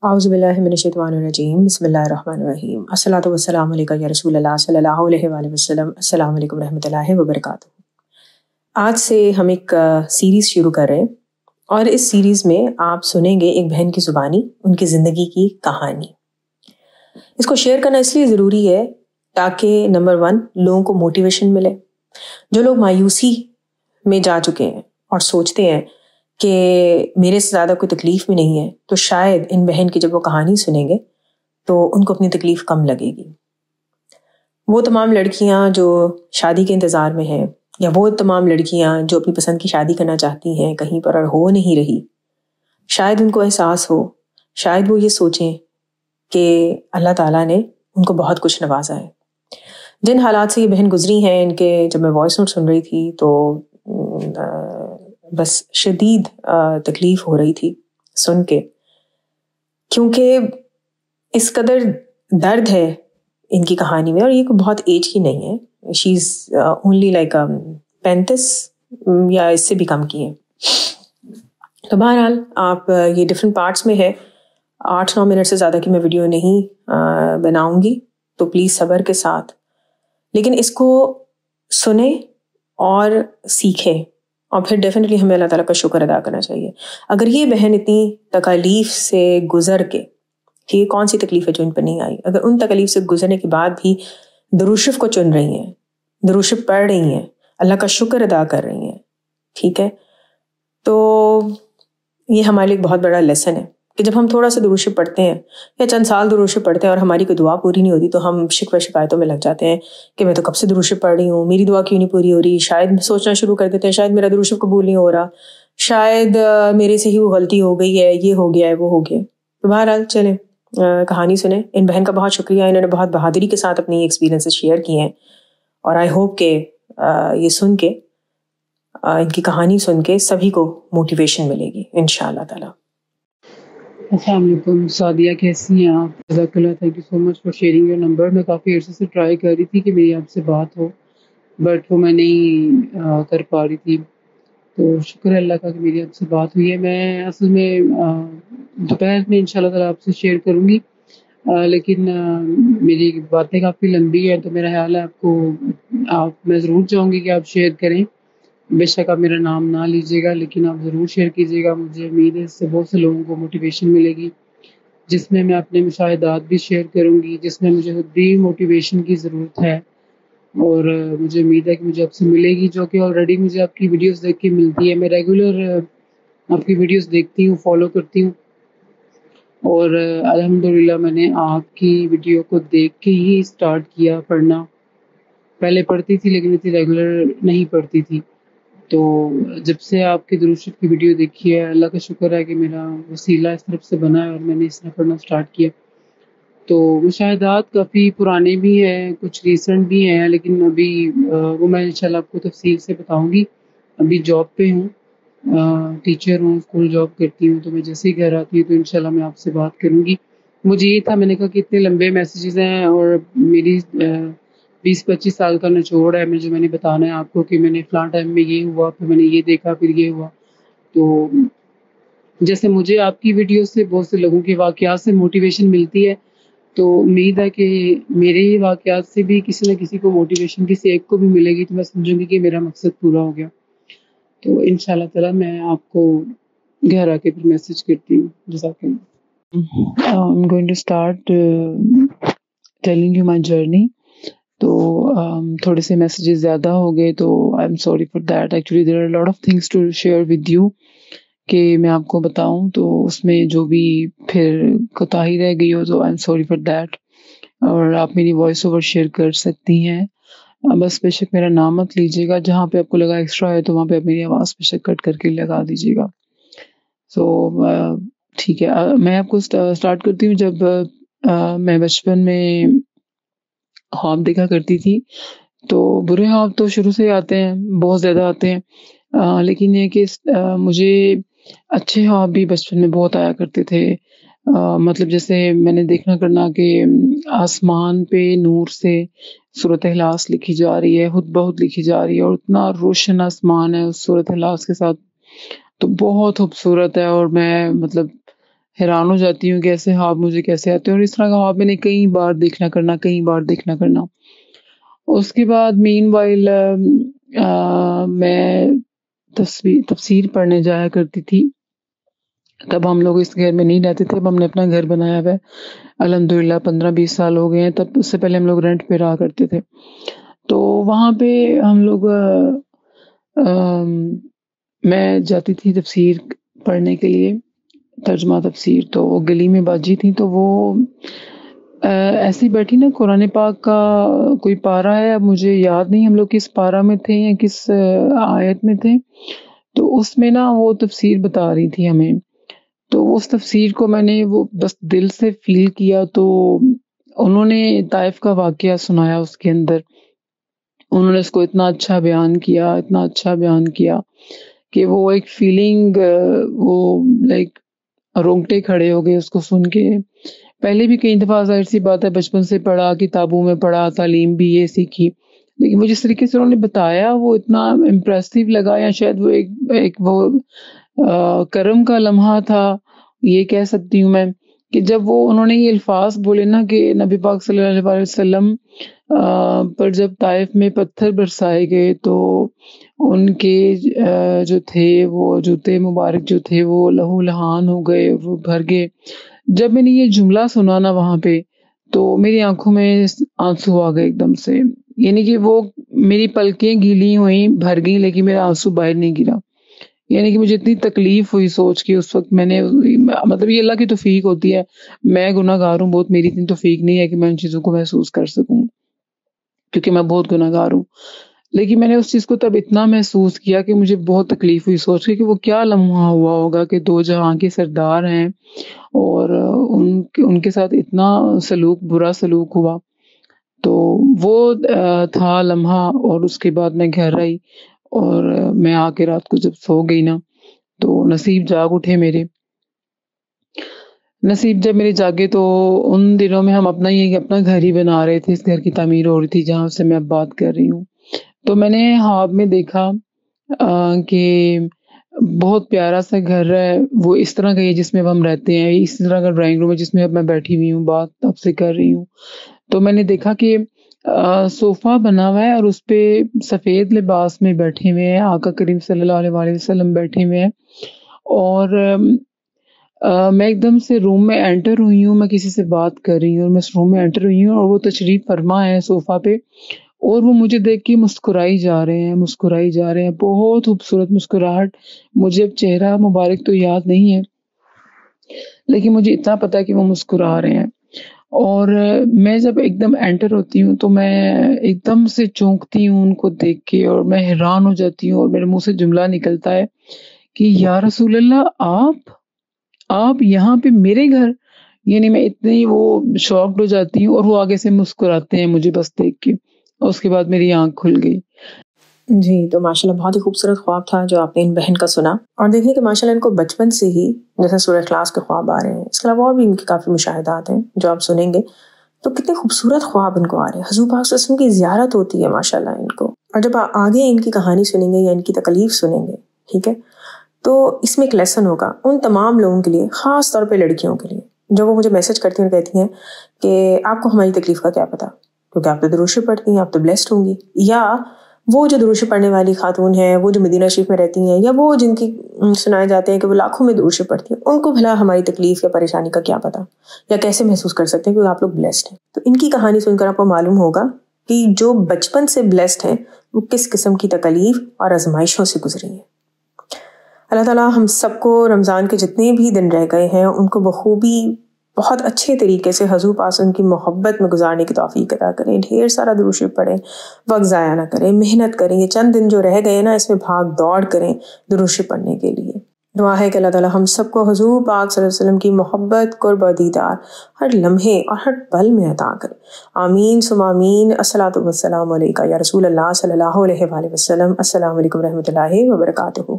اعوذ باللہ من الشیطان الرجیم بسم اللہ الرحمن الرحیم الصلاۃ والسلام علیکہ یا رسول اللہ صلی اللہ علیہ وآلہ وسلم. السلام علیکم رحمۃ اللہ وبرکاتہ. آج سے ہم ایک سیریز شروع کر رہے ہیں اور اس سیریز میں آپ سنیں گے ایک بہن کی زبانی ان کی زندگی کی کہانی. اس کو شیئر کرنا اس لیے ضروری ہے تاکہ نمبر 1 لوگوں کو موٹیویشن ملے. جو لوگ مایوسی میں جا چکے ہیں اور سوچتے ہیں کہ میرے سے زیادہ کوئی تکلیف میں نہیں ہے، تو شاید ان بہن کی جب وہ کہانی سنیں گے تو ان کو اپنی تکلیف کم لگے گی. وہ تمام لڑکیاں جو شادی کے انتظار میں ہیں، یا وہ تمام لڑکیاں جو اپنی پسند کی شادی کرنا چاہتی ہیں کہیں پر اور ہو نہیں رہی، شاید ان کو احساس ہو، شاید وہ یہ سوچیں کہ اللہ تعالیٰ نے ان کو بہت کچھ نوازا ہے. جن حالات سے یہ بہن گزری ہیں، ان کے جب میں وائس نوٹ سن رہی تھی تو بس شدید تکلیف ہو رہی تھی سن کے، کیونکہ اس قدر درد ہے ان کی کہانی میں. اور یہ بہت ایج کی نہیں ہے، شی از اونلی لائک 35 یا اس سے بھی کم کی ہے. تو بہرحال آپ یہ ڈفرینٹ پارٹس میں ہے، 8-9 منٹ سے زیادہ کی میں ویڈیو نہیں بناؤں گی، تو پلیز صبر کے ساتھ لیکن اس کو سنیں اور سیکھیں، اور پھر ڈیفینیٹلی ہمیں اللہ تعالیٰ کا شکر ادا کرنا چاہیے. اگر یہ بہن اتنی تکالیف سے گزر کے، کہ کون سی تکلیف ہے جو ان پر نہیں آئی، اگر ان تکلیف سے گزرنے کے بعد بھی درود شریف کو چن رہی ہیں، درود شریف پڑھ رہی ہیں، اللہ کا شکر ادا کر رہی ہیں، ٹھیک ہے، تو یہ ہمارے لیے ایک بہت بڑا لیسن ہے کہ جب ہم تھوڑا سا درود شریف پڑھتے ہیں یا چند سال درود شریف پڑھتے ہیں اور ہماری کوئی دعا پوری نہیں ہوتی، تو ہم شکوہ شکایتوں میں لگ جاتے ہیں کہ میں تو کب سے درود شریف پڑھ رہی ہوں، میری دعا کیوں نہیں پوری ہو رہی. شاید سوچنا شروع کر دیتے ہیں شاید میرا درود شریف قبول نہیں ہو رہا، شاید میرے سے ہی وہ غلطی ہو گئی ہے، یہ ہو گیا ہے، وہ ہو گیا. تو بہرحال چلیں کہانی سنیں. ان بہن کا بہت شکریہ، انہوں نے بہت بہادری کے ساتھ اپنی ایکسپیرینسز شیئر کی ہیں، اور آئی ہوپ کہ یہ سن کے ان کی کہانی سن کے سبھی کو موٹیویشن ملے گی انشاءاللہ تعالیٰ. السلام علیکم سعدیہ، کیسی ہیں آپ؟ جزاک اللہ، thank you so much for sharing your number. میں کافی عرصے سے ٹرائی کر رہی تھی کہ میری آپ سے بات ہو، بٹ وہ میں نہیں کر پا رہی تھی. تو شکر ہے اللہ کا کہ میری آپ سے بات ہوئی ہے. میں اصل میں دوپہر میں انشاءاللہ تعالیٰ آپ سے شیئر کروں گی، لیکن میری باتیں کافی لمبی ہیں، تو میرا خیال ہے میں ضرور چاہوں گی کہ آپ شیئر کریں. بے شک آپ میرا نام نہ لیجیے گا، لیکن آپ ضرور شیئر کیجیے گا. مجھے امید ہے اس سے بہت سے لوگوں کو موٹیویشن ملے گی، جس میں اپنے مشاہدات بھی شیئر کروں گی، جس میں مجھے خود بھی موٹیویشن کی ضرورت ہے. اور مجھے امید ہے کہ مجھے آپ سے ملے گی، جو کہ آلریڈی مجھے آپ کی ویڈیوز دیکھ کے ملتی ہے. میں ریگولر آپ کی ویڈیوز دیکھتی ہوں، فالو کرتی ہوں، اور الحمدللہ میں نے آپ کی ویڈیو کو دیکھ کے ہی سٹارٹ کیا پڑھنا. پہلے پڑھتی تھی لیکن اتنی ریگولر نہیں پڑھتی تھی. تو جب سے آپ کی درود شریف کی ویڈیو دیکھی ہے، اللہ کا شکر ہے کہ میرا وسیلہ اس طرف سے بنا ہے اور میں نے اس طرح پڑھنا سٹارٹ کیا. تو مشاہدات کافی پرانے بھی ہیں، کچھ ریسنٹ بھی ہیں، لیکن ابھی وہ میں انشاءاللہ آپ کو تفصیل سے بتاؤں گی. ابھی جاب پہ ہوں، ٹیچر ہوں، اسکول جاب کرتی ہوں، تو میں جیسے ہی گھر آتی ہوں تو انشاءاللہ میں آپ سے بات کروں گی. مجھے یہ تھا، میں نے کہا کہ اتنے لمبے میسیجز ہیں اور میری 20-25 سال کا نچوڑ ہے جو میں نے بتانا ہے آپ کو کہ میں نے فلاں ٹائم میں یہ ہوا، پھر میں نے یہ دیکھا، پھر یہ ہوا. تو جیسے مجھے آپ کی ویڈیو سے بہت سے لوگوں کے واقعات سے موٹیویشن ملتی ہے، تو امید ہے کہ میرے ہی واقعات سے بھی کسی نہ کسی کو موٹیویشن کسی ایک کو بھی ملے گی، تو میں سمجھوں گی کہ میرا مقصد پورا ہو گیا. تو انشاءاللہ تعالیٰ میں آپ کو گھر آ کے پھر میسج کرتی ہوں. جزاک اللہ. I'm going to start telling you my journey. تو تھوڑے سے میسیجز زیادہ ہو گئے تو I am sorry for that. Actually there are lot of things to share with you کہ میں آپ کو بتاؤں، تو اس میں جو بھی پھر کوتاہی رہ گئی ہو تو I am sorry for that. اور آپ میری وائس اوور شیئر کر سکتی ہیں، بس بے شک میرا نام مت لیجیے گا. جہاں پہ آپ کو لگا ایکسٹرا ہے تو وہاں پہ آپ میری آواز بے شک کٹ کر کے لگا دیجیے گا. سو ٹھیک ہے، میں آپ کو اسٹارٹ کرتی ہوں. جب میں بچپن میں خواب دیکھا کرتی تھی، تو برے خواب تو شروع سے ہی آتے ہیں، بہت زیادہ آتے ہیں، لیکن یہ کہ مجھے اچھے خواب بھی بچپن میں بہت آیا کرتے تھے. مطلب جیسے میں نے دیکھنا کرنا کہ آسمان پہ نور سے سورۃ اخلاص لکھی جا رہی ہے، خود بہت لکھی جا رہی ہے، اور اتنا روشن آسمان ہے اس سورۃ اخلاص کے ساتھ، تو بہت خوبصورت ہے. اور میں مطلب حیران ہو جاتی ہوں کہ ایسے خواب مجھے کیسے آتے ہیں، اور اس طرح کا خواب میں نے کئی بار دیکھنا کرنا۔ اس کے بعد مین وائل میں تفسیر پڑھنے جایا کرتی تھی۔ تب ہم لوگ اس گھر میں نہیں رہتے تھے، اب ہم نے اپنا گھر بنایا ہوا ہے الحمدللہ، 15-20 سال ہو گئے ہیں۔ تب اس سے پہلے ہم لوگ رینٹ پہ رہا کرتے تھے، تو وہاں پہ ہم لوگ میں جاتی تھی تفسیر پڑھنے کے لیے، ترجمہ تفسیر۔ تو وہ گلی میں باجی تھی، تو وہ ایسی بیٹھی نا، قرآن پاک کا کوئی پارہ ہے، اب مجھے یاد نہیں ہم لوگ کس پارہ میں تھے یا کس آیت میں تھے، تو اس میں نا وہ تفسیر بتا رہی تھی ہمیں۔ تو اس تفسیر کو میں نے وہ بس دل سے فیل کیا، تو انہوں نے طائف کا واقعہ سنایا اس کے اندر۔ انہوں نے اس کو اتنا اچھا بیان کیا کہ وہ ایک فیلنگ، وہ لائک رونگٹے کھڑے ہو گئے اس کو سن کے۔ پہلے بھی کئی دفعہ ظاہر سی بات ہے بچپن سے پڑھا، کتابوں میں پڑھا، تعلیم بھی یہ سیکھی، لیکن وہ جس طریقے سے انہوں نے بتایا وہ اتنا امپریسو لگا، یا شاید وہ ایک وہ کرم کا لمحہ تھا، یہ کہہ سکتی ہوں میں، کہ جب وہ انہوں نے یہ الفاظ بولے نا کہ نبی پاک صلی اللہ علیہ وسلم پر جب طائف میں پتھر برسائے گئے تو ان کے جو تھے وہ جوتے مبارک جو تھے وہ لہو لہان ہو گئے، وہ بھر گئے۔ جب میں نے یہ جملہ سنا نا وہاں پہ، تو میری آنکھوں میں آنسو آ گئے ایک دم سے، یعنی کہ وہ میری پلکیں گیلی ہوئیں، بھر گئیں، لیکن میرا آنسو باہر نہیں گرا۔ یعنی کہ مجھے اتنی تکلیف ہوئی سوچ کے اس وقت، میں نے مطلب یہ اللہ کی توفیق ہوتی ہے، میں گناہ گار ہوں بہت، میری اتنی توفیق نہیں ہے کہ میں ان چیزوں کو محسوس کر سکوں، کیونکہ میں بہت گناہ گار ہوں، لیکن میں نے اس چیز کو تب اتنا محسوس کیا کہ مجھے بہت تکلیف ہوئی سوچ کے کہ وہ کیا لمحہ ہوا ہوگا کہ دو جہاں کے سردار ہیں اور ان کے ساتھ اتنا برا سلوک ہوا۔ تو وہ تھا لمحہ، اور اس کے بعد میں گھر آئی، اور میں آ کے رات کو جب سو گئی نا، تو نصیب جاگ اٹھے میرے۔ نصیب جب میرے جاگے تو ان دنوں میں ہم اپنا گھر ہی بنا رہے تھے، اس گھر کی تعمیر ہو رہی تھی جہاں سے میں اب بات کر رہی ہوں۔ تو میں نے خواب میں دیکھا کہ بہت پیارا سا گھر ہے، وہ اس طرح کا ہے جس میں اب ہم رہتے ہیں، اس طرح کا ڈرائنگ روم ہے جس میں اب میں بیٹھی ہوئی ہوں، بات آپ سے کر رہی ہوں۔ تو میں نے دیکھا کہ صوفہ بنا ہوا ہے، اور اس پہ سفید لباس میں بیٹھے ہوئے ہیں آقا کریم صلی اللہ علیہ وسلم بیٹھے ہوئے ہیں، اور میں ایک دم سے روم میں انٹر ہوئی ہوں، میں کسی سے بات کر رہی ہوں، اور میں اس روم میں انٹر ہوئی ہوں، اور وہ تشریف فرما ہے صوفہ پہ، اور وہ مجھے دیکھ کے مسکرائی جا رہے ہیں، بہت خوبصورت مسکراہٹ۔ مجھے اب چہرہ مبارک تو یاد نہیں ہے، لیکن مجھے اتنا پتا کہ وہ مسکرا رہے ہیں، اور میں جب ایک دم انٹر ہوتی ہوں تو میں ایک دم سے چونکتی ہوں ان کو دیکھ کے، اور میں حیران ہو جاتی ہوں، اور میرے منہ سے جملہ نکلتا ہے کہ یا رسول اللہ، آپ یہاں پہ میرے گھر، یعنی میں اتنی وہ شاکڈ ہو جاتی ہوں، اور وہ آگے سے مسکراتے ہیں مجھے بس دیکھ کے، اور اس کے بعد میری آنکھ کھل گئی۔ جی، تو ماشاءاللہ بہت ہی خوبصورت خواب تھا جو آپ نے ان بہن کا سنا، اور دیکھیے کہ ماشاءاللہ ان کو بچپن سے ہی جیسے سورہ اخلاص کے خواب آ رہے ہیں، اس کے علاوہ اور بھی ان کے کافی مشاہدات ہیں جو آپ سنیں گے، تو کتنے خوبصورت خواب ان کو آ رہے ہیں، حضور پاک صلی اللہ علیہ وسلم کی زیارت ہوتی ہے ماشاءاللہ ان کو، اور جب آگے ان کی کہانی سنیں گے یا ان کی تکلیف سنیں گے، ٹھیک ہے، تو اس میں ایک لیسن ہوگا ان تمام لوگوں کے لیے، خاص طور پہ لڑکیوں کے لیے، جو وہ مجھے میسج کرتی ہیں، کہتی ہیں کہ آپ کو ہماری تکلیف کا کیا پتا، کیونکہ آپ تو درود شریف پڑھتی ہیں، آپ تو بلیسڈ ہوں گی، یا وہ جو درود شریف پڑھنے والی خاتون ہیں، وہ جو مدینہ شریف میں رہتی ہیں، یا وہ جن کی سنائے جاتے ہیں کہ وہ لاکھوں میں درود شریف پڑھتی ہیں، ان کو بھلا ہماری تکلیف یا پریشانی کا کیا پتا، یا کیسے محسوس کر سکتے ہیں کیونکہ آپ لوگ بلیسڈ ہیں۔ تو ان کی کہانی سن کر آپ کو معلوم ہوگا کہ جو بچپن سے بلیسڈ ہیں وہ کس قسم کی تکلیف اور آزمائشوں سے گزری ہیں۔ اللہ تعالیٰ ہم سب کو رمضان کے جتنے بھی دن رہ گئے ہیں ان کو بخوبی بہت اچھے طریقے سے حضور پاک ان کی محبت میں گزارنے کی توفیق عطا کریں، ڈھیر سارا درود شریف پڑھیں، وقت ضائع نہ کریں، محنت کریں، یہ چند دن جو رہ گئے نا اس میں بھاگ دوڑ کریں درود شریف پڑھنے کے لیے۔ دعا ہے کہ اللہ تعالیٰ ہم سب کو حضور پاک صلی اللہ علیہ وسلم کی محبت، قرب و دیدار ہر لمحے اور ہر پل میں عطا کرے، آمین ثم آمین۔ الصلاۃ والسلام علیکہ یا رسول اللہ صلی اللہ علیہ وآلہ وسلم۔ السلام علیکم رحمۃ اللہ وبرکاتہ۔